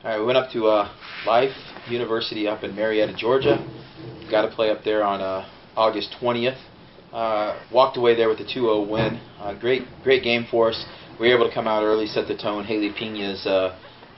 All right, we went up to Life University up in Marietta, Georgia. Got to play up there on August 20th. Walked away there with a 2-0 win. Great game for us. We were able to come out early, set the tone. Haley Pina's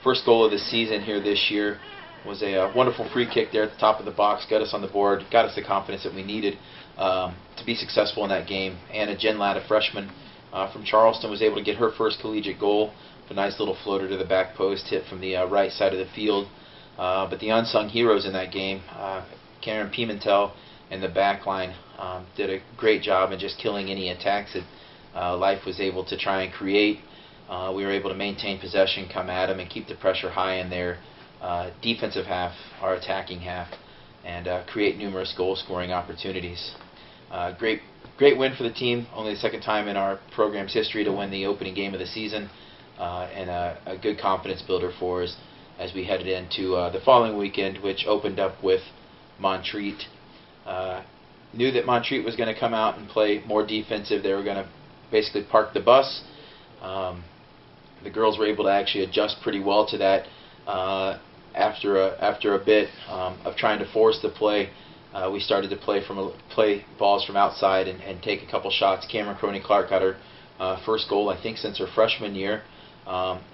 first goal of the season here this year was a wonderful free kick there at the top of the box. Got us on the board, got us the confidence that we needed to be successful in that game. Anna Genlat, a freshman from Charleston, was able to get her first collegiate goal. A nice little floater to the back post, hit from the right side of the field. But the unsung heroes in that game, Karen Pimentel and the back line, did a great job in just killing any attacks that Life was able to try and create. We were able to maintain possession, come at them, and keep the pressure high in their defensive half, our attacking half, and create numerous goal-scoring opportunities. Great win for the team. Only the second time in our program's history to win the opening game of the season. And a good confidence builder for us as we headed into the following weekend, which opened up with Montreat. Knew that Montreat was going to come out and play more defensive. They were going to basically park the bus. The girls were able to actually adjust pretty well to that after a bit of trying to force the play. We started to play balls from outside and take a couple shots. Cameron Crony-Clark got her first goal, I think, since her freshman year.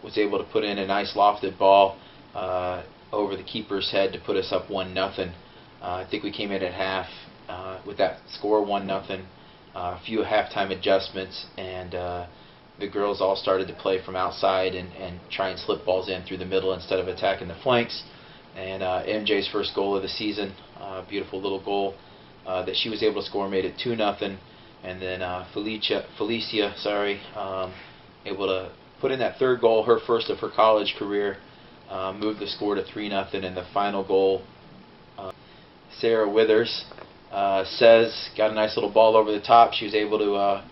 Was able to put in a nice lofted ball over the keeper's head to put us up 1-0. I think we came in at half with that score 1-0. A few halftime adjustments, and the girls all started to play from outside and try and slip balls in through the middle instead of attacking the flanks. And MJ's first goal of the season, beautiful little goal that she was able to score, made it 2-0. And then Felicia, able to put in that third goal, her first of her college career, moved the score to 3-0. And the final goal, Sarah Withers says, got a nice little ball over the top. She was able to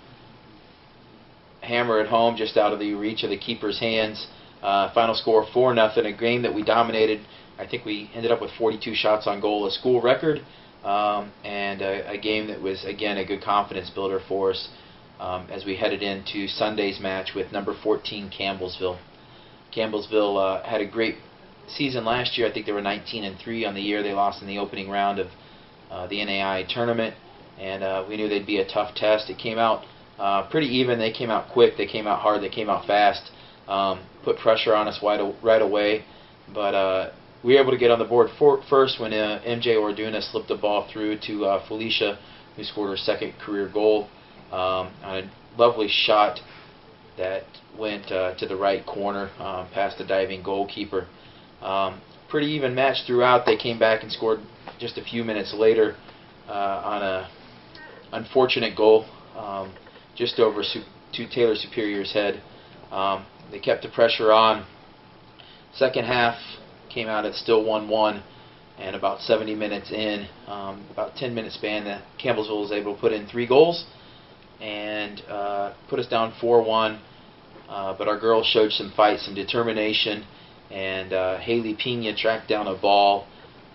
hammer it home just out of the reach of the keeper's hands. Final score 4-0. A game that we dominated. I think we ended up with 42 shots on goal, a school record, and a game that was, again, a good confidence builder for us as we headed into Sunday's match with number 14 Campbellsville. Campbellsville had a great season last year. I think they were 19-3 on the year. They lost in the opening round of the NAI tournament, and we knew they'd be a tough test. It came out pretty even. They came out quick. They came out hard. They came out fast. Put pressure on us right away, but we were able to get on the board first when MJ Orduna slipped the ball through to Felicia, who scored her second career goal on a lovely shot that went to the right corner past the diving goalkeeper. Pretty even match throughout. They came back and scored just a few minutes later on a unfortunate goal just over to Taylor Superior's head. They kept the pressure on. Second half came out at still 1-1, and about 70 minutes in, about 10-minute span, that Campbellsville was able to put in 3 goals and put us down 4-1. But our girls showed some fight, some determination, and Haley Pina tracked down a ball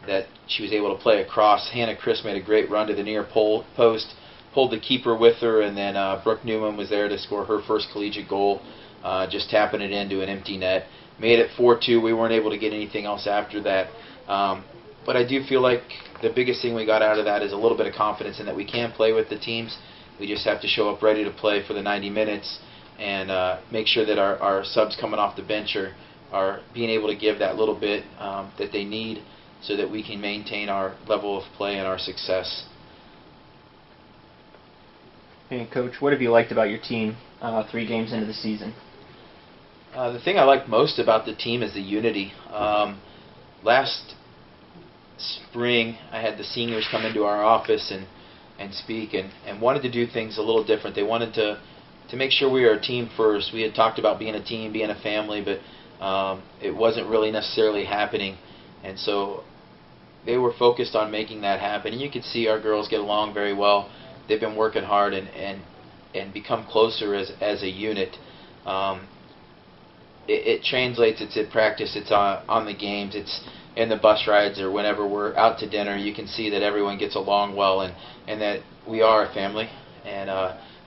that she was able to play across. Hannah Chris made a great run to the near post, pulled the keeper with her, and then Brooke Newman was there to score her first collegiate goal, just tapping it into an empty net. Made it 4-2. We weren't able to get anything else after that. But I do feel like the biggest thing we got out of that is a little bit of confidence in that we can play with the teams. We just have to show up ready to play for the 90 minutes and make sure that our subs coming off the bench are being able to give that little bit that they need so that we can maintain our level of play and our success. Hey, Coach, what have you liked about your team 3 games into the season? The thing I like most about the team is the unity. Last spring, I had the seniors come into our office and speak and wanted to do things a little different. They wanted to make sure we were a team first. We had talked about being a team, being a family, but it wasn't really necessarily happening. And so they were focused on making that happen. And you could see our girls get along very well. They've been working hard and become closer as a unit. It translates. It's at practice. It's on the games. It's in the bus rides or whenever we're out to dinner. You can see that everyone gets along well and that we are a family. And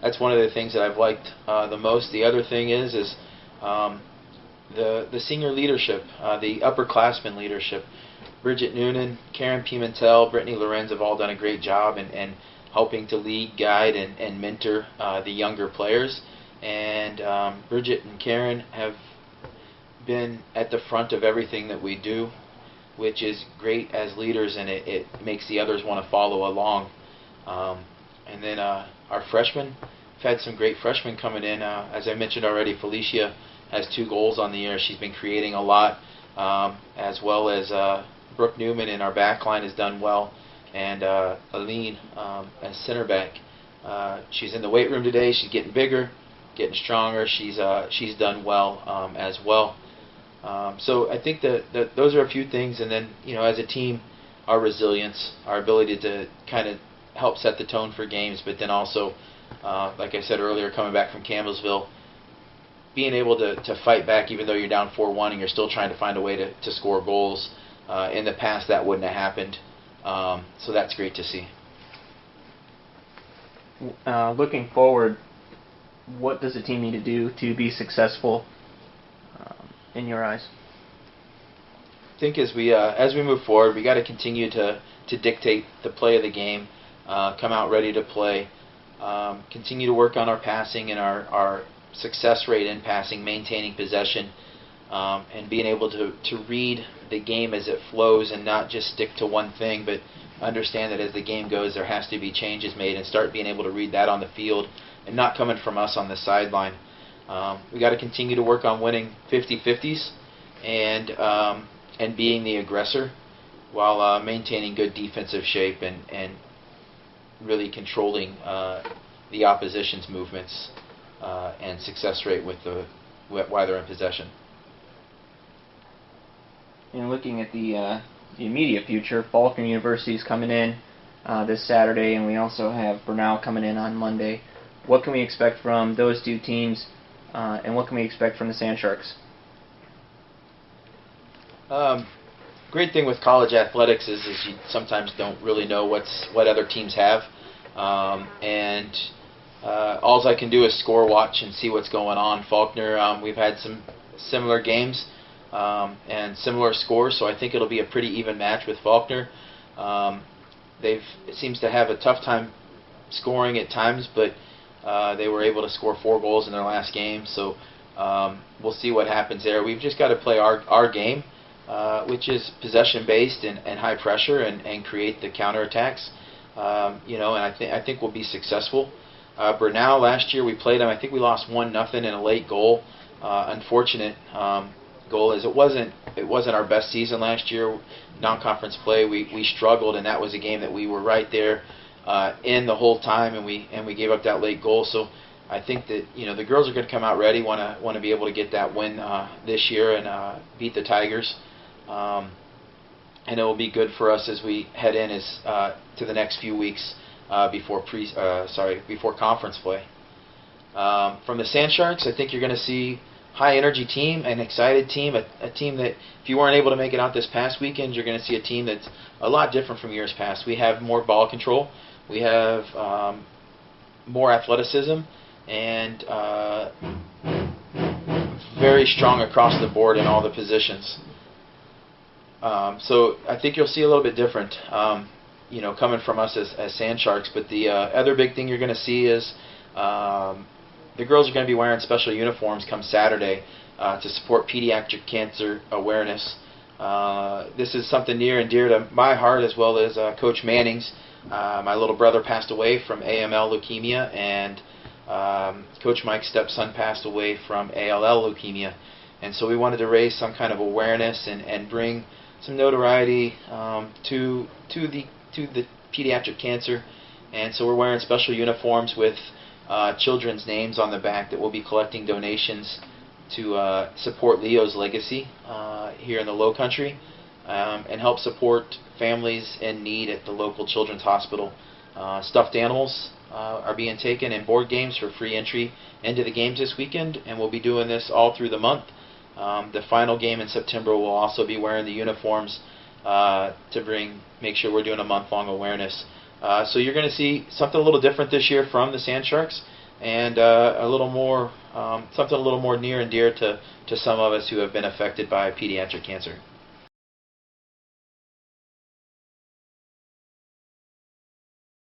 that's one of the things that I've liked the most. The other thing is the senior leadership, the upperclassmen leadership. Bridget Noonan, Karen Pimentel, Brittany Lorenz have all done a great job in helping to lead, guide, and mentor the younger players. And Bridget and Karen have been at the front of everything that we do, which is great as leaders, and it makes the others want to follow along. And then our freshmen, we've had some great freshmen coming in. As I mentioned already, Felicia has 2 goals on the year. She's been creating a lot, as well as Brooke Newman in our back line has done well, and Aline as center back. She's in the weight room today. She's getting bigger, getting stronger. She's done well as well. So I think that those are a few things, and then as a team, our resilience, our ability to kind of help set the tone for games, but then also, like I said earlier, coming back from Campbellsville, being able to fight back even though you're down 4-1 and you're still trying to find a way to score goals. In the past, that wouldn't have happened, so that's great to see. Looking forward, what does the team need to do to be successful in your eyes? I think as we move forward, we got to continue to dictate the play of the game, come out ready to play, continue to work on our passing and our success rate in passing, maintaining possession, and being able to read the game as it flows and not just stick to one thing, but understand that as the game goes, there has to be changes made, and start being able to read that on the field and not coming from us on the sideline. We got to continue to work on winning 50-50s and being the aggressor while maintaining good defensive shape and really controlling the opposition's movements and success rate while they're in possession. And looking at the immediate future, Faulkner University is coming in this Saturday, and we also have Brenau coming in on Monday. What can we expect from those 2 teams, and what can we expect from the Sand Sharks? Great thing with college athletics is you sometimes don't really know what other teams have, and all I can do is score watch and see what's going on. Faulkner, we've had some similar games and similar scores, so I think it'll be a pretty even match with Faulkner. It seems to have a tough time scoring at times, but they were able to score 4 goals in their last game, so we'll see what happens there. We've just got to play our game, which is possession-based and high pressure, and create the counterattacks. And I think we'll be successful. Brenau, last year we played them. I think we lost 1-0 in a late goal. Unfortunate goal, as it wasn't our best season last year. Non-conference play, we struggled, and that was a game that we were right there in the whole time, and we gave up that late goal. So I think that the girls are going to come out ready, want to be able to get that win this year and beat the Tigers. And it will be good for us as we head in to the next few weeks before conference play. From the Sand Sharks, I think you're going to see high energy team, an excited team, a team that if you weren't able to make it out this past weekend, you're going to see a team that's a lot different from years past. We have more ball control, we have more athleticism, and very strong across the board in all the positions. So I think you'll see a little bit different, coming from us as Sand Sharks. But the other big thing you're going to see is the girls are going to be wearing special uniforms come Saturday to support pediatric cancer awareness. This is something near and dear to my heart, as well as Coach Manning's. My little brother passed away from AML leukemia, and Coach Mike's stepson passed away from ALL leukemia. And so we wanted to raise some kind of awareness and bring some notoriety to the pediatric cancer. And so we're wearing special uniforms with children's names on the back that will be collecting donations to support Leo's legacy here in the Low Country, and help support families in need at the local children's hospital. Stuffed animals are being taken, and board games for free entry into the games this weekend, and we'll be doing this all through the month. The final game in September will also be wearing the uniforms to make sure we're doing a month-long awareness. So you're going to see something a little different this year from the Sand Sharks. and a little more something a little more near and dear to some of us who have been affected by pediatric cancer.